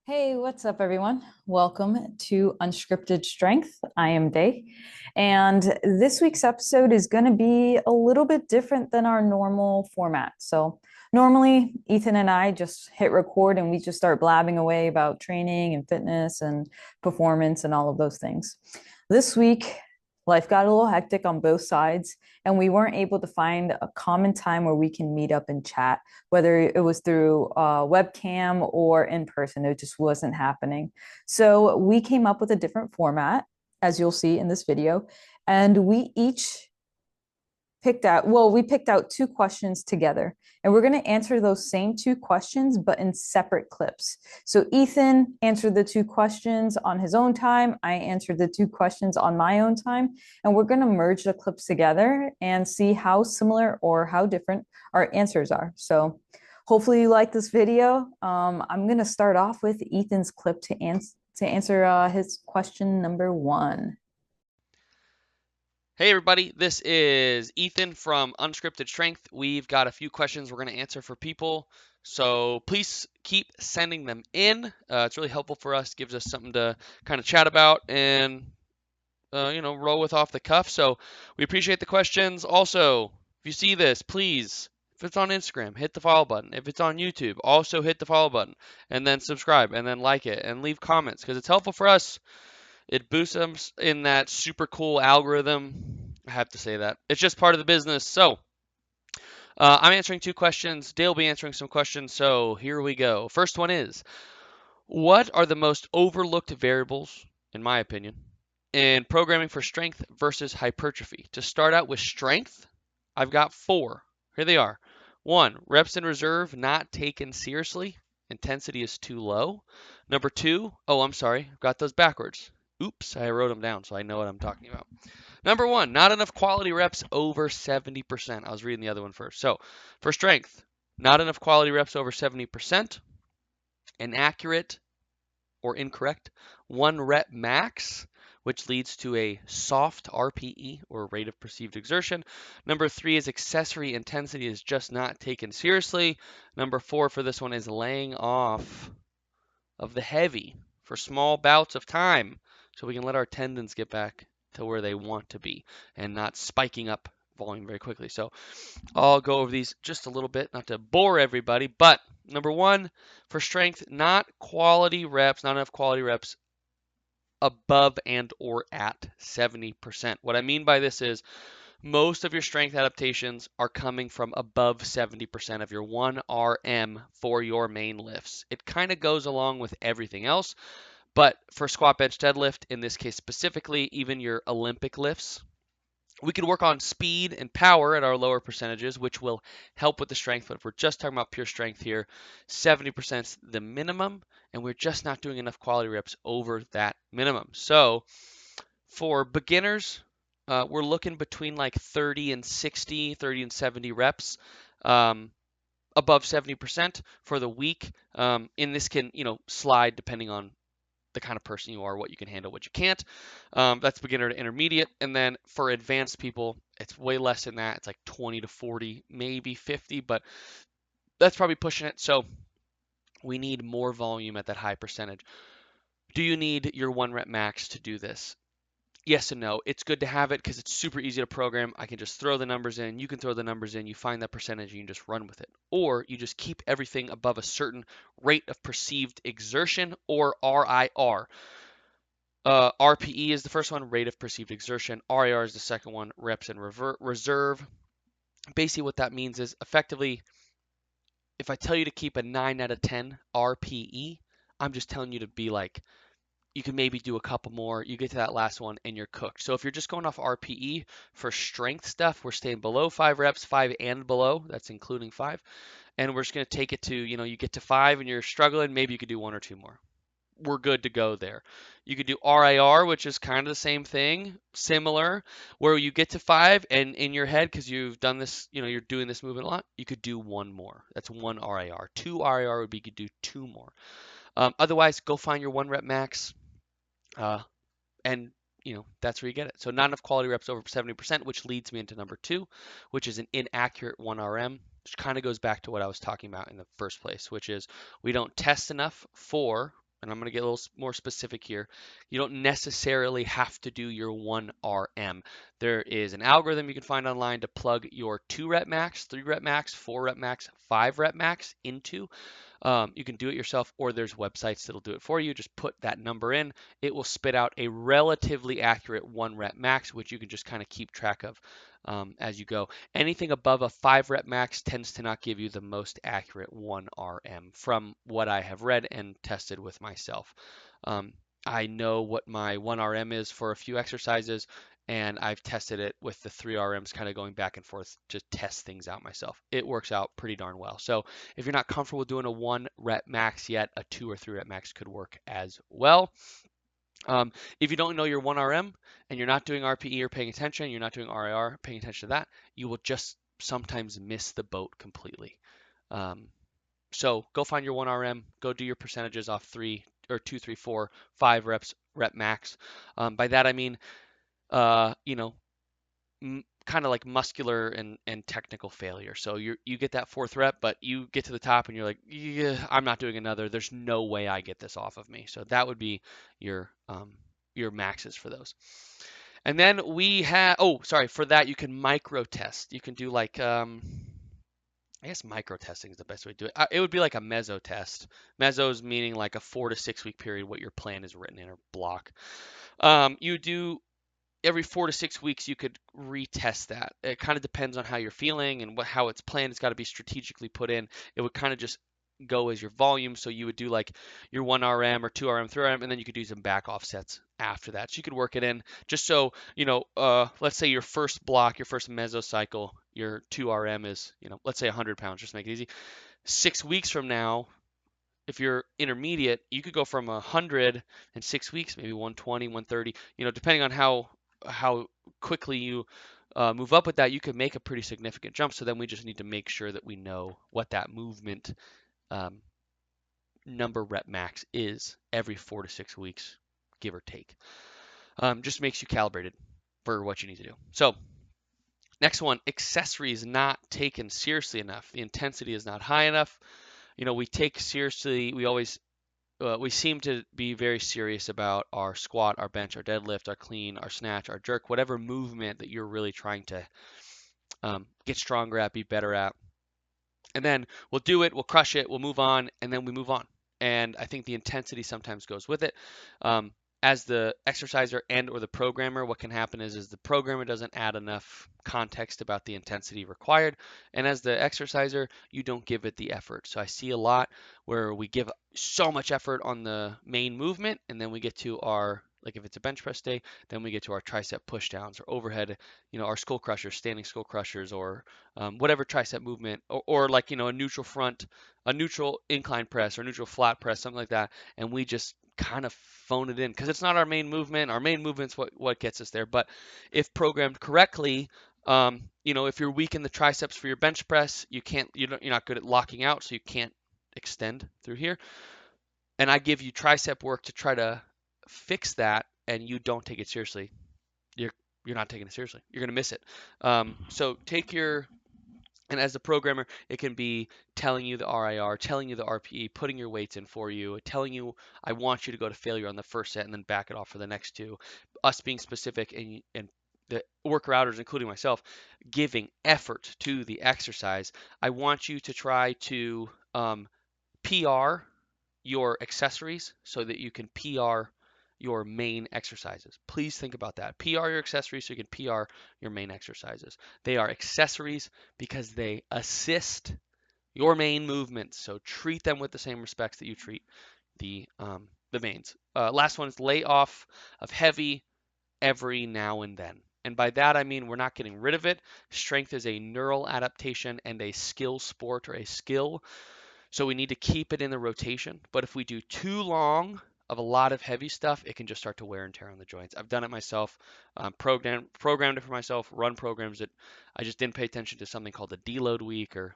Hey, what's up, everyone? Welcome to Unscripted Strength. I am Day, and this week's episode is going to be a little bit different than our normal format. So, normally, Ethan and I just hit record and we just start blabbing away about training and fitness and performance and all of those things. This week, life got a little hectic on both sides, and we weren't able to find a common time where we can meet up and chat, whether it was through webcam or in person. It just wasn't happening. So we came up with a different format, as you'll see in this video, and we picked out two questions together, and we're going to answer those same two questions but in separate clips. So Ethan answered the two questions on his own time, I answered the two questions on my own time, and we're going to merge the clips together and see how similar or how different our answers are. So hopefully you like this video. I'm going to start off with Ethan's clip to answer his question number one. Hey everybody, this is Ethan from Unscripted Strength. We've got a few questions we're going to answer for people, so please keep sending them in. It's really helpful for us, gives us something to kind of chat about and roll with off the cuff. So we appreciate the questions. Also, if you see this, please, if it's on Instagram, hit the follow button. If it's on YouTube, also hit the follow button and then subscribe and then like it and leave comments because it's helpful for us. It boosts us in that super cool algorithm. I have to say that. It's just part of the business. So, I'm answering two questions. Dale will be answering some questions. So, here we go. First one is, what are the most overlooked variables, in my opinion, in programming for strength versus hypertrophy? To start out with strength, I've got four. Here they are. One, reps in reserve not taken seriously. Intensity is too low. Number two, oh, I'm sorry, I've got those backwards. Oops, I wrote them down so I know what I'm talking about. Number one, not enough quality reps over 70%. I was reading the other one first. So for strength, not enough quality reps over 70%. Inaccurate or incorrect one rep max, which leads to a soft RPE or rate of perceived exertion. Number three is accessory intensity is just not taken seriously. Number four for this one is laying off of the heavy for small bouts of time so we can let our tendons get back to where they want to be and not spiking up volume very quickly. So I'll go over these just a little bit, not to bore everybody, but number one, for strength, not enough quality reps above and or at 70%. What I mean by this is most of your strength adaptations are coming from above 70% of your 1RM for your main lifts. It kind of goes along with everything else, but for squat, bench, deadlift, in this case specifically, even your Olympic lifts, we could work on speed and power at our lower percentages, which will help with the strength. But if we're just talking about pure strength here, 70% is the minimum, and we're just not doing enough quality reps over that minimum. So for beginners, we're looking between like 30 and 60, 30 and 70 reps. Above 70% for the week. And this can, slide depending on the kind of person you are, what you can handle, what you can't. That's beginner to intermediate. And then for advanced people, it's way less than that. It's like 20 to 40, maybe 50, but that's probably pushing it. So we need more volume at that high percentage. Do you need your one rep max to do this? Yes and no. It's good to have it because it's super easy to program. I can just throw the numbers in. You can throw the numbers in. You find that percentage and you just run with it. Or you just keep everything above a certain rate of perceived exertion or RIR. RPE is the first one, rate of perceived exertion. RIR is the second one, reps in reserve. Basically, what that means is effectively, if I tell you to keep a 9 out of 10 RPE, I'm just telling you to be like, you can maybe do a couple more. You get to that last one and you're cooked. So if you're just going off RPE for strength stuff, we're staying below 5 reps, 5 and below. That's including 5. And we're just going to take it to, you get to 5 and you're struggling. Maybe you could do 1 or 2 more. We're good to go there. You could do RIR, which is kind of the same thing, similar, where you get to 5 and in your head, because you've done this, you're doing this movement a lot, you could do 1 more. That's 1 RIR. 2 RIR would be you could do 2 more. Otherwise, go find your 1 rep max, and that's where you get it. So not enough quality reps over 70%, which leads me into number 2, which is an inaccurate 1RM, which kind of goes back to what I was talking about in the first place, which is we don't test enough for and I'm going to get a little more specific here, you don't necessarily have to do your 1RM. There is an algorithm you can find online to plug your 2 rep max, 3 rep max, 4 rep max, 5 rep max into. You can do it yourself, or there's websites that'll do it for you. Just put that number in. It will spit out a relatively accurate 1 rep max, which you can just kind of keep track of as you go. Anything above a 5 rep max tends to not give you the most accurate 1RM from what I have read and tested with myself. Um, I know what my 1RM is for a few exercises, and I've tested it with the 3RMs kind of going back and forth to test things out myself. It works out pretty darn well. So if you're not comfortable doing a 1 rep max yet, a 2 or 3 rep max could work as well. If you don't know your 1RM and you're not doing RPE or paying attention, you're not doing RIR, paying attention to that, you will just sometimes miss the boat completely. So go find your 1RM, go do your percentages off 3 or 2, 3, 4, 5 reps, rep max. By that I mean, you know, kind of like muscular and technical failure. So you get that 4th rep, but you get to the top and you're like, yeah, I'm not doing another. There's no way I get this off of me. So that would be your maxes for those. And then we have, oh, sorry, for that you can micro test. You can do like, I guess micro testing is the best way to do it. It would be like a meso test. Mesos meaning like a 4 to 6 week period, what your plan is written in or block. You do every 4 to 6 weeks you could retest that. It kind of depends on how you're feeling and how it's planned. It's got to be strategically put in. It would kind of just go as your volume. So you would do like your 1RM or 2RM, 3RM, and then you could do some back offsets after that. So you could work it in just so, let's say your first block, your first mesocycle, your 2RM is, let's say 100 pounds, just make it easy. 6 weeks from now, if you're intermediate, you could go from 100 in 6 weeks, maybe 120, 130, depending on how quickly you move up with that, you could make a pretty significant jump. So then we just need to make sure that we know what that movement um, number rep max is every 4 to 6 weeks, give or take. Just makes you calibrated for what you need to do. So next one, accessories not taken seriously enough. The intensity is not high enough. We take seriously, we seem to be very serious about our squat, our bench, our deadlift, our clean, our snatch, our jerk, whatever movement that you're really trying to get stronger at, be better at. And then we'll do it, we'll crush it, we'll move on, and then we move on. And I think the intensity sometimes goes with it. As the exerciser and or the programmer, what can happen is the programmer doesn't add enough context about the intensity required, and as the exerciser, you don't give it the effort. So I see a lot where we give so much effort on the main movement, and then we get to our, like if it's a bench press day, then we get to our tricep push downs or overhead, our skull crushers, standing skull crushers, or whatever tricep movement, or like a neutral front, a neutral incline press or neutral flat press, something like that, and we just kind of phone it in because it's not our main movement. Our main movement's what gets us there. But if programmed correctly, if you're weak in the triceps for your bench press, you're not good at locking out, so you can't extend through here. And I give you tricep work to try to fix that, and you don't take it seriously. You're not taking it seriously. You're gonna miss it. So and as a programmer, it can be telling you the RIR, telling you the RPE, putting your weights in for you, telling you, I want you to go to failure on the first set and then back it off for the next two. Us being specific and the worker outers, including myself, giving effort to the exercise. I want you to try to PR your accessories so that you can PR your main exercises. Please think about that. PR your accessories so you can PR your main exercises. They are accessories because they assist your main movements. So treat them with the same respects that you treat the mains. Last one is lay off of heavy every now and then. And by that I mean we're not getting rid of it. Strength is a neural adaptation and a skill sport or a skill. So we need to keep it in the rotation. But if we do too long of a lot of heavy stuff, it can just start to wear and tear on the joints. I've done it myself, programmed it for myself, run programs that I just didn't pay attention to something called a deload week or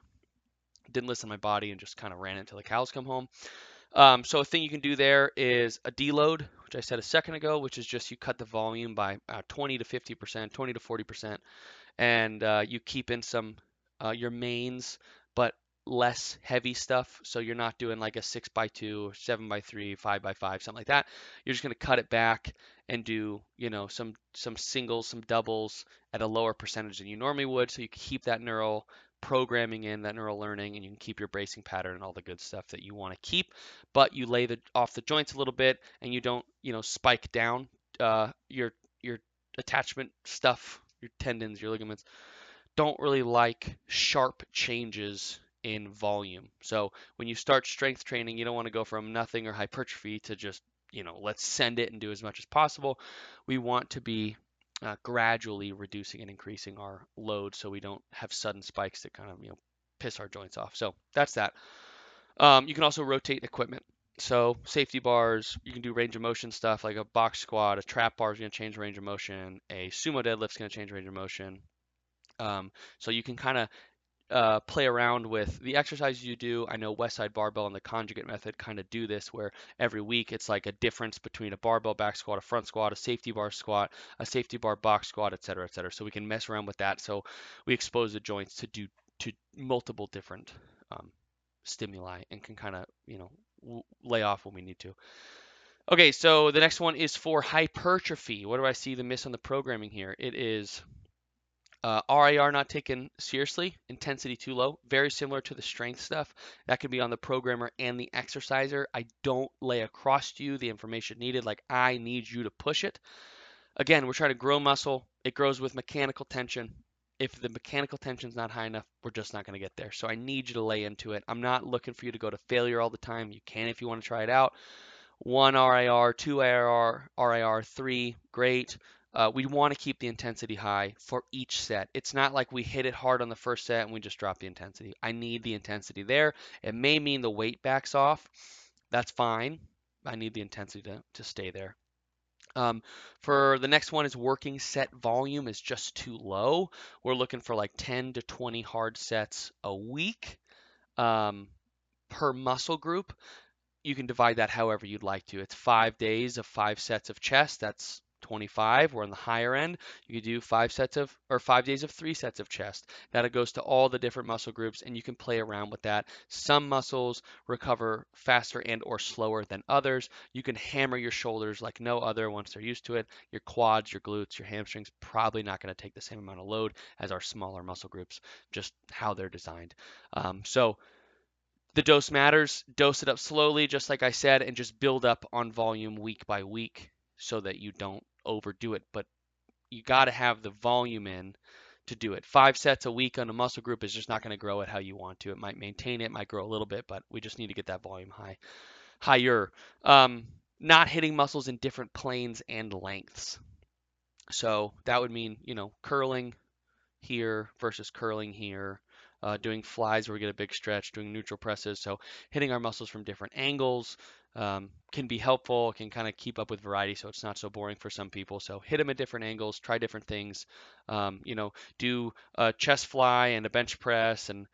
didn't listen to my body and just kind of ran it until the cows come home. So a thing you can do there is a deload, which I said a second ago, which is just you cut the volume by 20 to 50%, 20 to 40%, and you keep in some your mains, but less heavy stuff. So you're not doing like a 6x2, 7x3, 5x5, something like that. You're just going to cut it back and do, some singles, some doubles at a lower percentage than you normally would. So you keep that neural programming in, that neural learning, and you can keep your bracing pattern and all the good stuff that you want to keep. But you lay off the joints a little bit, and you don't, spike down your attachment stuff, your tendons, your ligaments don't really like sharp changes in volume. So when you start strength training, you don't want to go from nothing or hypertrophy to just, let's send it and do as much as possible. We want to be gradually reducing and increasing our load so we don't have sudden spikes that kind of, piss our joints off. So that's that. You can also rotate equipment. So safety bars, you can do range of motion stuff like a box squat, a trap bar is going to change range of motion, a sumo deadlift is going to change range of motion. So you can kind of play around with the exercises you do. I know Westside Barbell and the conjugate method kind of do this where every week it's like a difference between a barbell back squat, a front squat, a safety bar squat, a safety bar box squat, et cetera, et cetera. So we can mess around with that. So we expose the joints to multiple different stimuli and can kind of, lay off when we need to. Okay, so the next one is for hypertrophy. What do I see the miss on the programming here? It is RIR not taken seriously, intensity too low, very similar to the strength stuff. That can be on the programmer and the exerciser. I don't lay across to you the information needed, like I need you to push it. Again, we're trying to grow muscle. It grows with mechanical tension. If the mechanical tension is not high enough, we're just not going to get there. So I need you to lay into it. I'm not looking for you to go to failure all the time. You can if you want to try it out. 1 RIR, 2 RIR, 3, great. We want to keep the intensity high for each set. It's not like we hit it hard on the first set and we just drop the intensity. I need the intensity there. It may mean the weight backs off. That's fine. I need the intensity to stay there. For the next one is working set volume is just too low. We're looking for like 10 to 20 hard sets a week per muscle group. You can divide that however you'd like to. It's 5 days of 5 sets of chest. That's 25. We're on the higher end. You could do 5 days of 3 sets of chest. That goes to all the different muscle groups, and you can play around with that. Some muscles recover faster and or slower than others. You can hammer your shoulders like no other once they're used to it. Your quads, your glutes, your hamstrings probably not going to take the same amount of load as our smaller muscle groups, just how they're designed. So the dose matters. Dose it up slowly, just like I said, and just build up on volume week by week so that you don't overdo it. But you got to have the volume in to do it. 5 sets a week on a muscle group is just not going to grow it how you want to. It might maintain it, might grow a little bit, but we just need to get that volume higher. Not hitting muscles in different planes and lengths. So that would mean, curling here versus curling here, doing flies where we get a big stretch, doing neutral presses. So hitting our muscles from different angles can be helpful, can kind of keep up with variety so it's not so boring for some people. So hit them at different angles, try different things, do a chest fly and a bench press and,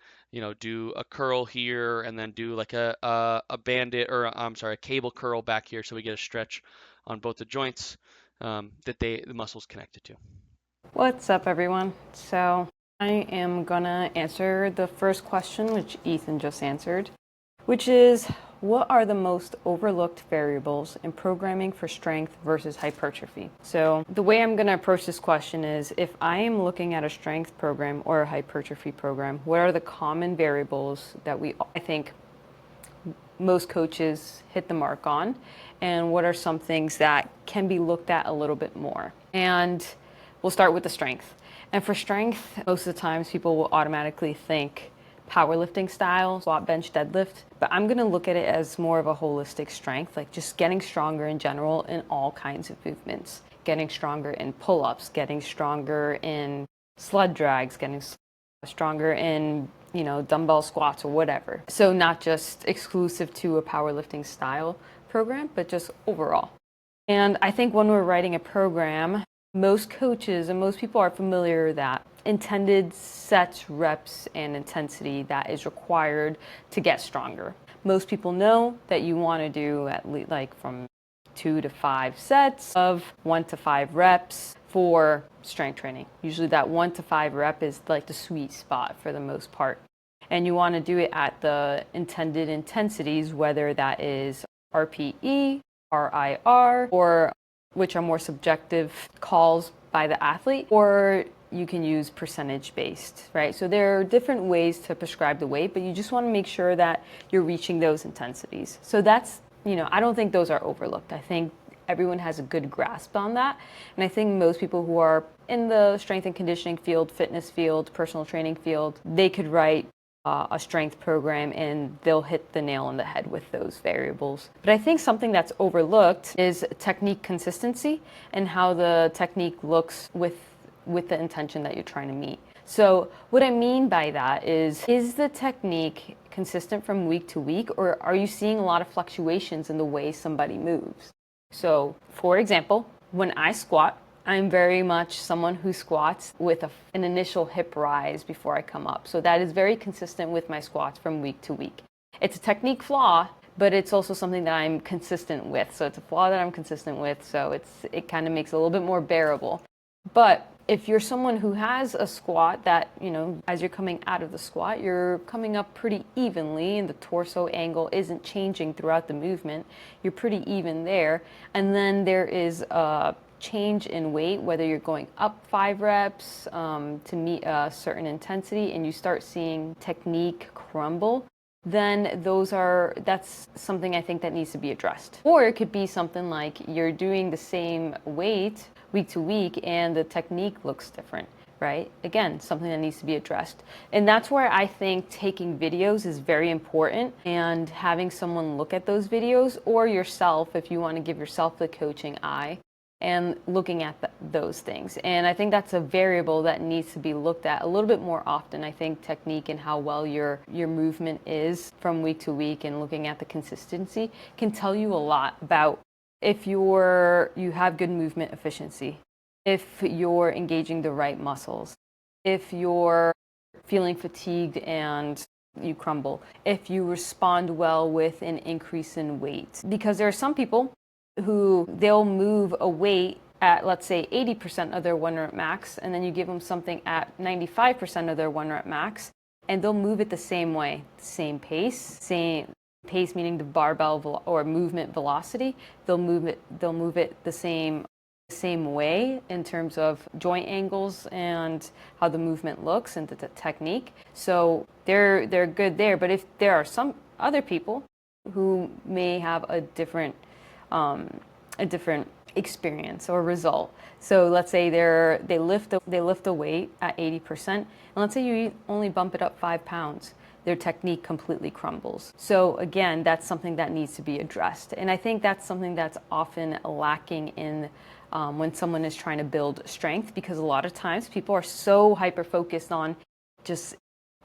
do a curl here and then do like a bandit or I'm sorry, a cable curl back here so we get a stretch on both the joints that the muscles connected to. What's up, everyone? So I am gonna answer the first question, which Ethan just answered, which is, what are the most overlooked variables in programming for strength versus hypertrophy? So the way I'm gonna approach this question is, if I am looking at a strength program or a hypertrophy program, what are the common variables that I think most coaches hit the mark on, and what are some things that can be looked at a little bit more? And we'll start with the strength. And for strength, most of the times people will automatically think powerlifting style, squat, bench, deadlift. But I'm gonna look at it as more of a holistic strength, like just getting stronger in general in all kinds of movements. Getting stronger in pull-ups, getting stronger in sled drags, getting stronger in, dumbbell squats or whatever. So not just exclusive to a powerlifting style program, but just overall. And I think when we're writing a program, most coaches and most people are familiar that intended sets, reps, and intensity that is required to get stronger. Most people know that you want to do at least like from 2 to 5 sets of 1 to 5 reps for strength training. Usually that 1 to 5 rep is like the sweet spot for the most part. And you want to do it at the intended intensities, whether that is RPE, RIR, or which are more subjective calls by the athlete, or you can use percentage based, right? So there are different ways to prescribe the weight, but you just want to make sure that you're reaching those intensities. So that's, I don't think those are overlooked. I think everyone has a good grasp on that. And I think most people who are in the strength and conditioning field, fitness field, personal training field, they could write a strength program and they'll hit the nail on the head with those variables. But I think something that's overlooked is technique consistency and how the technique looks with the intention that you're trying to meet. So what I mean by that is the technique consistent from week to week, or are you seeing a lot of fluctuations in the way somebody moves? So for example, when I squat, I'm very much someone who squats with an initial hip rise before I come up. So that is very consistent with my squats from week to week. It's a technique flaw, but it's also something that I'm consistent with. So it's a flaw that I'm consistent with. So it kind of makes it a little bit more bearable. But if you're someone who has a squat that, as you're coming out of the squat, you're coming up pretty evenly and the torso angle isn't changing throughout the movement, you're pretty even there. And then there is a change in weight, whether you're going up 5 reps to meet a certain intensity and you start seeing technique crumble, then that's something I think that needs to be addressed. Or it could be something like you're doing the same weight week to week and the technique looks different, right? Again, something that needs to be addressed. And that's where I think taking videos is very important, and having someone look at those videos, or yourself if you want to give yourself the coaching eye, and looking at those things. And I think that's a variable that needs to be looked at a little bit more often. I think technique and how well your movement is from week to week, and looking at the consistency can tell you a lot about if you have good movement efficiency, if you're engaging the right muscles, if you're feeling fatigued and you crumble, if you respond well with an increase in weight. Because there are some people who they'll move a weight at, let's say, 80% of their 1 rep max, and then you give them something at 95% of their 1 rep max, and they'll move it the same way, same pace meaning the barbell or movement velocity. They'll move it the same way in terms of joint angles and how the movement looks and the technique. So they're good there. But if there are some other people who may have a different experience or result. So let's say they lift the weight at 80%, and let's say you only bump it up 5 pounds. Their technique completely crumbles. So again, that's something that needs to be addressed. And I think that's something that's often lacking in when someone is trying to build strength, because a lot of times people are so hyper-focused on just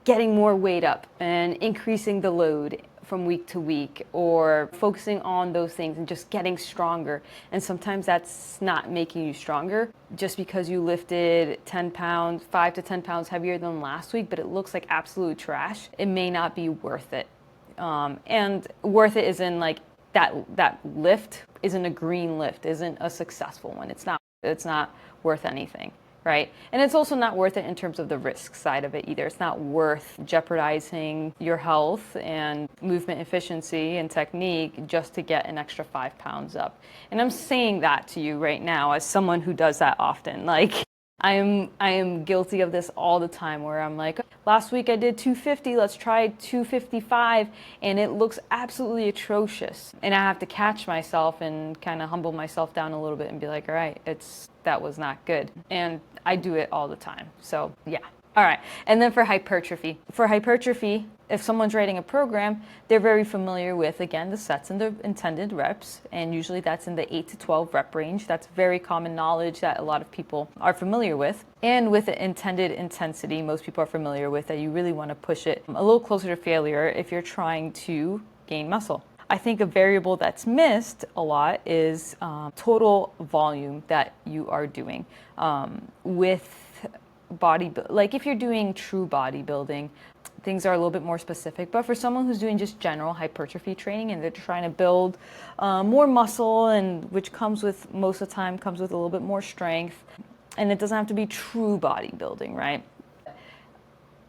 getting more weight up and increasing the load from week to week, or focusing on those things and just getting stronger. And sometimes that's not making you stronger. Just because you lifted 10 pounds, 5 to 10 pounds heavier than last week, but it looks like absolute trash, it may not be worth it. And worth it is in like that lift isn't a green lift, isn't a successful one. It's not worth anything. Right? And it's also not worth it in terms of the risk side of it either. It's not worth jeopardizing your health and movement efficiency and technique just to get an extra 5 pounds up. And I'm saying that to you right now as someone who does that often. Like, I am guilty of this all the time, where I'm like, last week I did 250, let's try 255, and it looks absolutely atrocious. And I have to catch myself and kind of humble myself down a little bit and be like, all right, that was not good. And I do it all the time. So yeah. All right. And then for hypertrophy. If someone's writing a program, they're very familiar with, again, the sets and the intended reps. And usually that's in the 8 to 12 rep range. That's very common knowledge that a lot of people are familiar with. And with the intended intensity, most people are familiar with that you really want to push it a little closer to failure if you're trying to gain muscle. I think a variable that's missed a lot is total volume that you are doing with like if you're doing true bodybuilding, things are a little bit more specific. But for someone who's doing just general hypertrophy training and they're trying to build more muscle, and which most of the time comes with a little bit more strength, and it doesn't have to be true bodybuilding, right?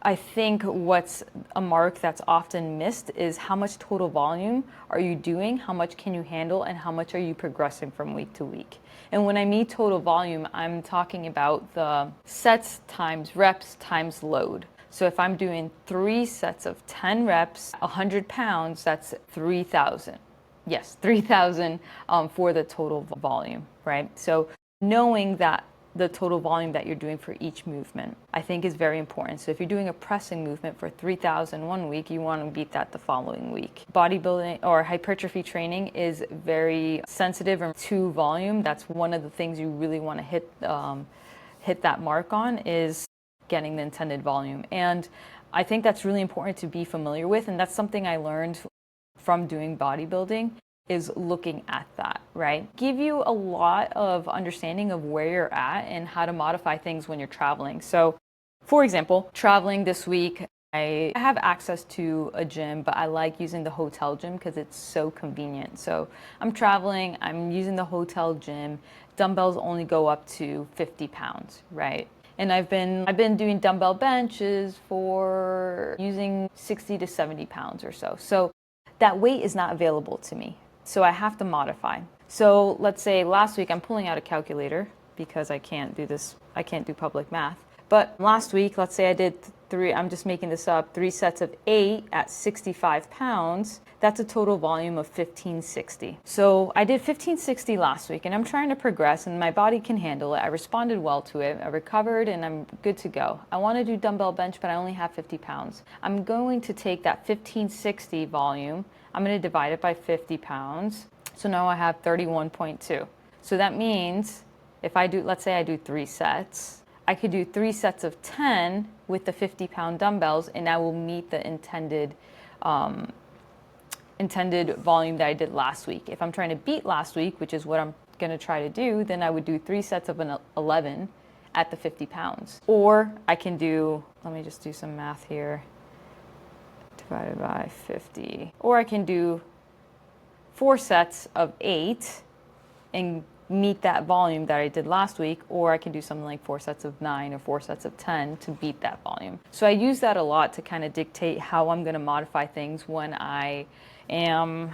I think what's a mark that's often missed is how much total volume are you doing, how much can you handle, and how much are you progressing from week to week. And when I mean total volume, I'm talking about the sets times reps times load. So if I'm doing 3 sets of 10 reps, 100 pounds, that's 3,000. Yes, 3,000 for the total volume, right? So knowing that the total volume that you're doing for each movement, I think is very important. So if you're doing a pressing movement for 3,000 one week, you want to beat that the following week. Bodybuilding or hypertrophy training is very sensitive to volume. That's one of the things you really want to hit that mark on, is getting the intended volume. And I think that's really important to be familiar with. And that's something I learned from doing bodybuilding, is looking at that, right? Give you a lot of understanding of where you're at and how to modify things when you're traveling. So, for example, traveling this week, I have access to a gym, but I like using the hotel gym because it's so convenient. So I'm traveling, I'm using the hotel gym. Dumbbells only go up to 50 pounds, right? And I've been doing dumbbell benches for using 60 to 70 pounds or so. So that weight is not available to me. So I have to modify. So let's say last week, I'm pulling out a calculator because I can't do public math. But last week, let's say I did I'm just making this up, 3 sets of 8 at 65 pounds. That's a total volume of 1560. So I did 1560 last week, and I'm trying to progress, and my body can handle it. I responded well to it. I recovered, and I'm good to go. I want to do dumbbell bench, but I only have 50 pounds. I'm going to take that 1560 volume. I'm going to divide it by 50 pounds. So now I have 31.2. So that means if I do, let's say I do 3 sets, I could do 3 sets of 10 with the 50-pound dumbbells, and I will meet the intended volume that I did last week. If I'm trying to beat last week, which is what I'm going to try to do, then I would do 3 sets of 11 at the 50 pounds. Or I can do, let me just do some math here, divided by 50. Or I can do 4 sets of 8 and meet that volume that I did last week, or I can do something like 4 sets of 9 or 4 sets of 10 to beat that volume. So I use that a lot to kind of dictate how I'm going to modify things when I am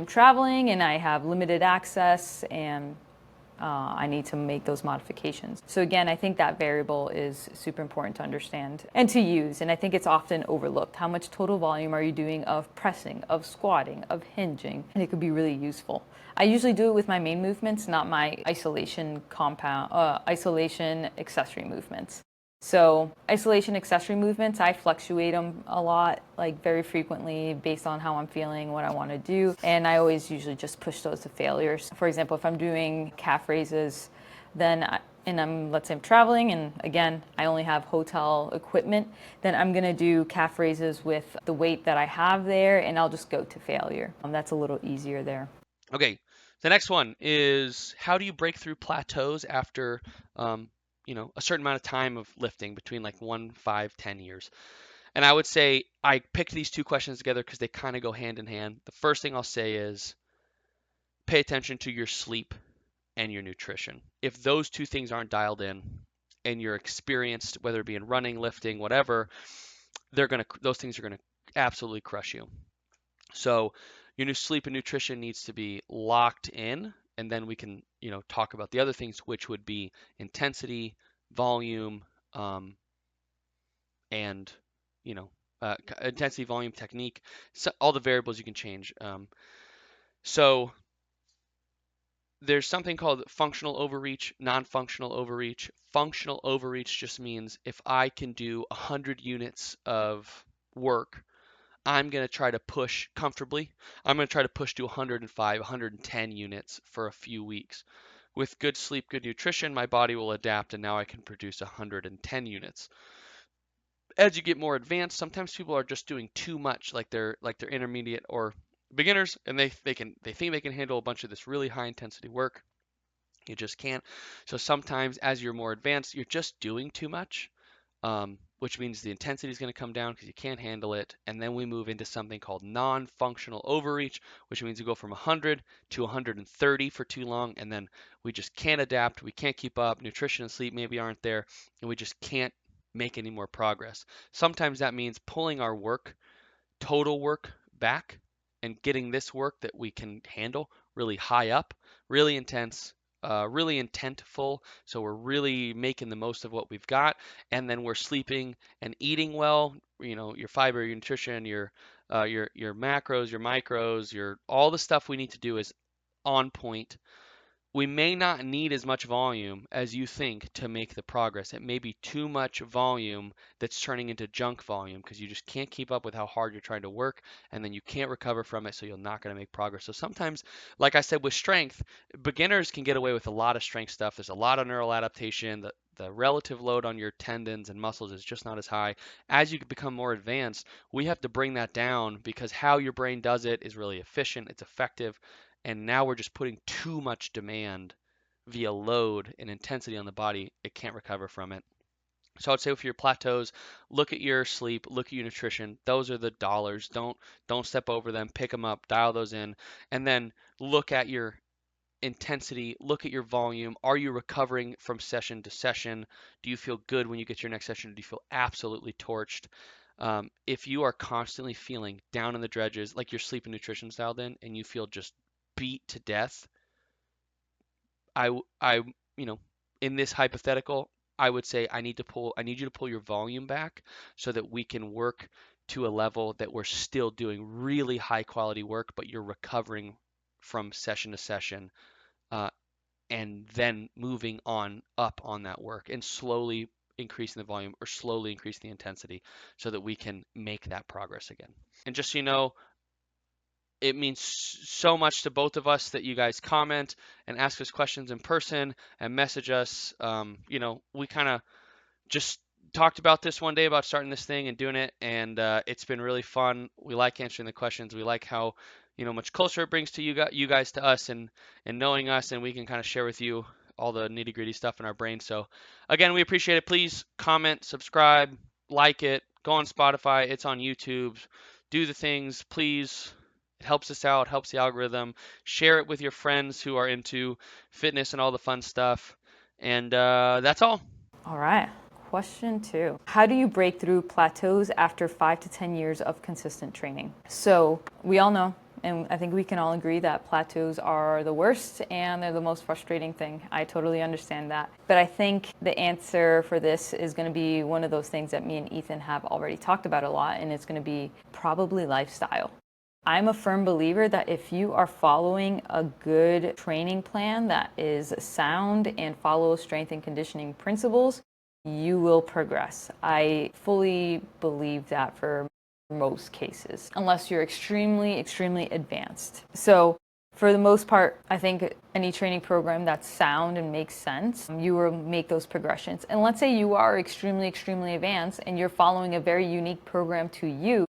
traveling and I have limited access and I need to make those modifications. So again, I think that variable is super important to understand and to use. And I think it's often overlooked. How much total volume are you doing of pressing, of squatting, of hinging? And it could be really useful. I usually do it with my main movements, not my isolation accessory movements. So isolation accessory movements, I fluctuate them a lot, like very frequently based on how I'm feeling, what I want to do. And I always usually just push those to failures. For example, if I'm doing calf raises, let's say I'm traveling, and again, I only have hotel equipment, then I'm going to do calf raises with the weight that I have there, and I'll just go to failure. That's a little easier there. Okay, the next one is, how do you break through plateaus after a certain amount of time of lifting, between like 1, 5, 10 years? And I would say I picked these two questions together because they kind of go hand in hand. The first thing I'll say is pay attention to your sleep and your nutrition. If those two things aren't dialed in and you're experienced, whether it be in running, lifting, whatever, those things are gonna absolutely crush you. So your new sleep and nutrition needs to be locked in, and then we can, talk about the other things, which would be intensity, volume, and you know, intensity, volume, technique, so all the variables you can change. So there's something called functional overreach, non-functional overreach. Functional overreach just means if I can do 100 units of work, I'm going to try to push comfortably. I'm going to try to push to 105, 110 units for a few weeks. With good sleep, good nutrition, my body will adapt, and now I can produce 110 units. As you get more advanced, sometimes people are just doing too much, like they're intermediate or beginners, and they think they can handle a bunch of this really high intensity work. You just can't. So sometimes as you're more advanced, you're just doing too much, which means the intensity is going to come down because you can't handle it. And then we move into something called non-functional overreach, which means you go from 100 to 130 for too long, and then we just can't adapt. We can't keep up. Nutrition and sleep maybe aren't there, and we just can't make any more progress. Sometimes that means pulling our total work back and getting this work that we can handle really high up, really intense, really intentful. So we're really making the most of what we've got, and then we're sleeping and eating well. Your fiber, your nutrition, your macros, your micros, your all the stuff we need to do is on point. We may not need as much volume as you think to make the progress. It may be too much volume that's turning into junk volume because you just can't keep up with how hard you're trying to work, and then you can't recover from it, so you're not going to make progress. So sometimes, like I said, with strength, beginners can get away with a lot of strength stuff. There's a lot of neural adaptation. The relative load on your tendons and muscles is just not as high. As you become more advanced, we have to bring that down because how your brain does it is really efficient, it's effective, and now we're just putting too much demand via load and intensity on the body. It can't recover from it. So I'd say for your plateaus, look at your sleep, look at your nutrition. Those are the dollars. Don't step over them. Pick them up, dial those in, and then look at your intensity, look at your volume. Are you recovering from session to session? Do you feel good when you get to your next session? Do you feel absolutely torched? If you are constantly feeling down in the dredges, like your sleep and nutrition dialed in, and you feel just beat to death, I, you know, in this hypothetical, I would say I need you to pull your volume back so that we can work to a level that we're still doing really high quality work, but you're recovering from session to session, uh, and then moving on up on that work and slowly increasing the volume or slowly increasing the intensity so that we can make that progress again. And just so you know, it means so much to both of us that you guys comment and ask us questions in person and message us. We kind of just talked about this one day about starting this thing and doing it, and it's been really fun. We like answering the questions. We like how much closer it brings to you guys to us, and knowing us, and we can kind of share with you all the nitty gritty stuff in our brain. So again, we appreciate it. Please comment, subscribe, like it, go on Spotify. It's on YouTube. Do the things, please. It helps us out, helps the algorithm. Share it with your friends who are into fitness and all the fun stuff. And that's all. All right. Question 2. How do you break through plateaus after 5 to 10 years of consistent training? So we all know, and I think we can all agree that plateaus are the worst and they're the most frustrating thing. I totally understand that. But I think the answer for this is going to be one of those things that me and Ethan have already talked about a lot, and it's going to be probably lifestyle. I'm a firm believer that if you are following a good training plan that is sound and follows strength and conditioning principles, you will progress. I fully believe that for most cases, unless you're extremely, extremely advanced. So for the most part, I think any training program that's sound and makes sense, you will make those progressions. And let's say you are extremely, extremely advanced and you're following a very unique program to you.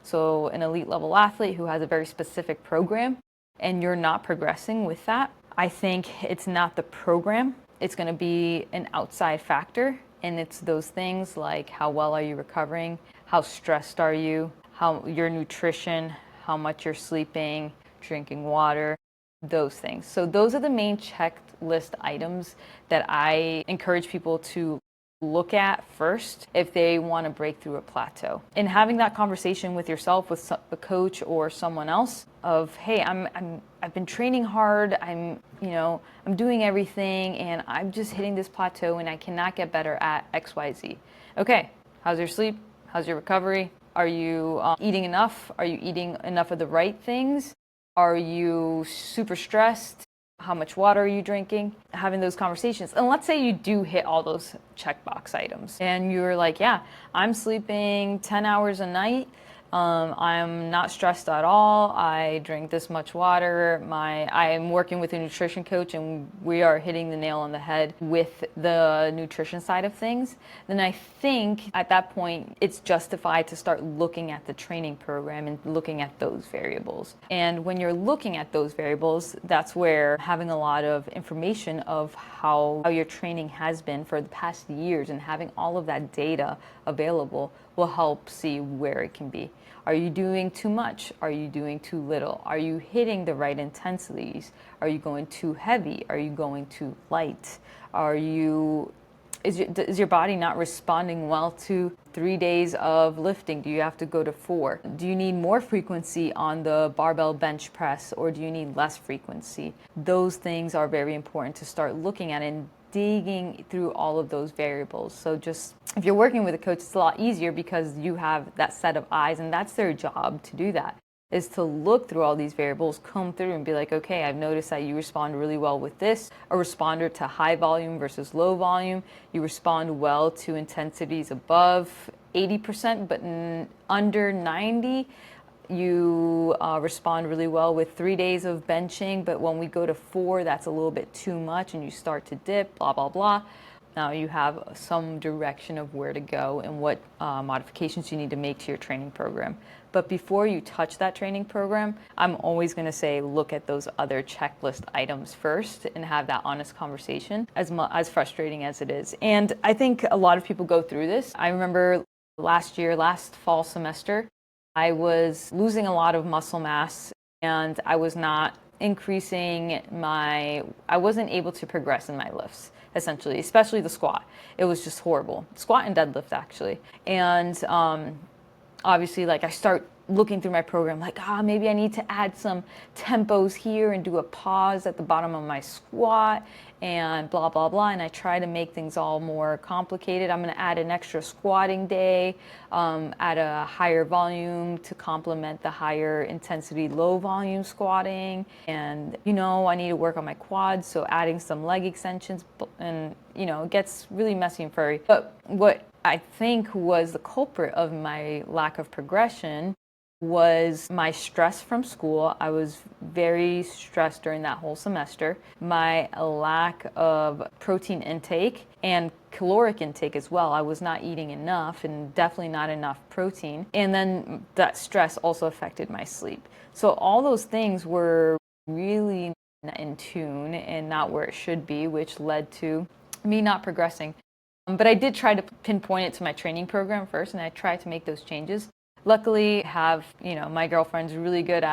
So an elite level athlete who has a very specific program and you're not progressing with that, I think it's not the program. It's going to be an outside factor. And it's those things like how well are you recovering? How stressed are you? How your nutrition, how much you're sleeping, drinking water, those things. So those are the main checklist items that I encourage people to look at first if they want to break through a plateau. And having that conversation with yourself, with a coach or someone else of, hey, I've been training hard, I'm doing everything and I'm just hitting this plateau and I cannot get better at XYZ. Okay, how's your sleep? How's your recovery? Are you eating enough? Are you eating enough of the right things? Are you super stressed? How much water are you drinking? Having those conversations. And let's say you do hit all those checkbox items and you're like, yeah, I'm sleeping 10 hours a night. I'm not stressed at all. I drink this much water. I'm working with a nutrition coach and we are hitting the nail on the head with the nutrition side of things. Then I think at that point it's justified to start looking at the training program and looking at those variables. And when you're looking at those variables, that's where having a lot of information of how your training has been for the past years and having all of that data available will help see where it can be. Are you doing too much? Are you doing too little? Are you hitting the right intensities? Are you going too heavy? Are you going too light? Are you is your body not responding well to 3 days of lifting? Do you have to go to 4? Do you need more frequency on the barbell bench press, or do you need less frequency? Those things are very important to start looking at and digging through all of those variables. So just if you're working with a coach, it's a lot easier because you have that set of eyes, and that's their job to do that, is to look through all these variables, comb through and be like, okay, I've noticed that you respond really well with this, a responder to high volume versus low volume. You respond well to intensities above 80%, but under 90. You respond really well with 3 days of benching, but when we go to 4, that's a little bit too much and you start to dip, blah, blah, blah. Now you have some direction of where to go and what modifications you need to make to your training program. But before you touch that training program, I'm always going to say look at those other checklist items first and have that honest conversation, as frustrating as it is. And I think a lot of people go through this. I remember last fall semester, I was losing a lot of muscle mass and I was not increasing I wasn't able to progress in my lifts, essentially, especially the squat. It was just horrible. Squat and deadlift, actually. And obviously, like, I start looking through my program, like, maybe I need to add some tempos here and do a pause at the bottom of my squat and blah, blah, blah. And I try to make things all more complicated. I'm going to add an extra squatting day, add a higher volume to complement the higher intensity, low volume squatting. And, I need to work on my quads, so adding some leg extensions, and, it gets really messy and furry. But what I think was the culprit of my lack of progression was my stress from school. I was very stressed during that whole semester. My lack of protein intake and caloric intake as well. I was not eating enough, and definitely not enough protein. And then that stress also affected my sleep. So all those things were really in tune and not where it should be, which led to me not progressing. But I did try to pinpoint it to my training program first, and I tried to make those changes. Luckily, my girlfriend's really good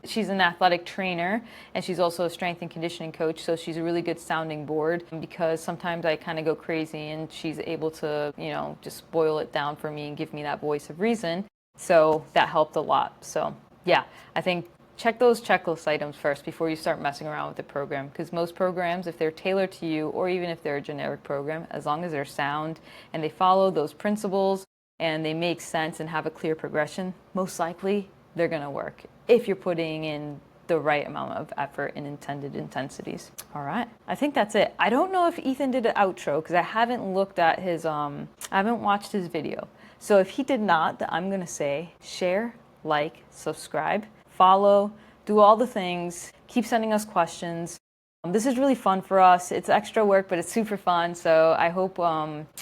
she's an athletic trainer, and she's also a strength and conditioning coach, so she's a really good sounding board, because sometimes I kind of go crazy and she's able to, just boil it down for me and give me that voice of reason. So that helped a lot. So yeah, I think check those checklist items first before you start messing around with the program, because most programs, if they're tailored to you, or even if they're a generic program, as long as they're sound and they follow those principles and they make sense and have a clear progression, most likely they're going to work if you're putting in the right amount of effort and intended intensities. All right, I think that's it. I don't know if Ethan did an outro because I haven't looked at his, I haven't watched his video. So if he did not, I'm going to say share, like, subscribe, follow, do all the things, keep sending us questions. This is really fun for us. It's extra work, but it's super fun. So I hope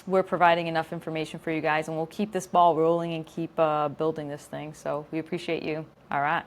we're providing enough information for you guys, and we'll keep this ball rolling and keep building this thing. So we appreciate you. All right.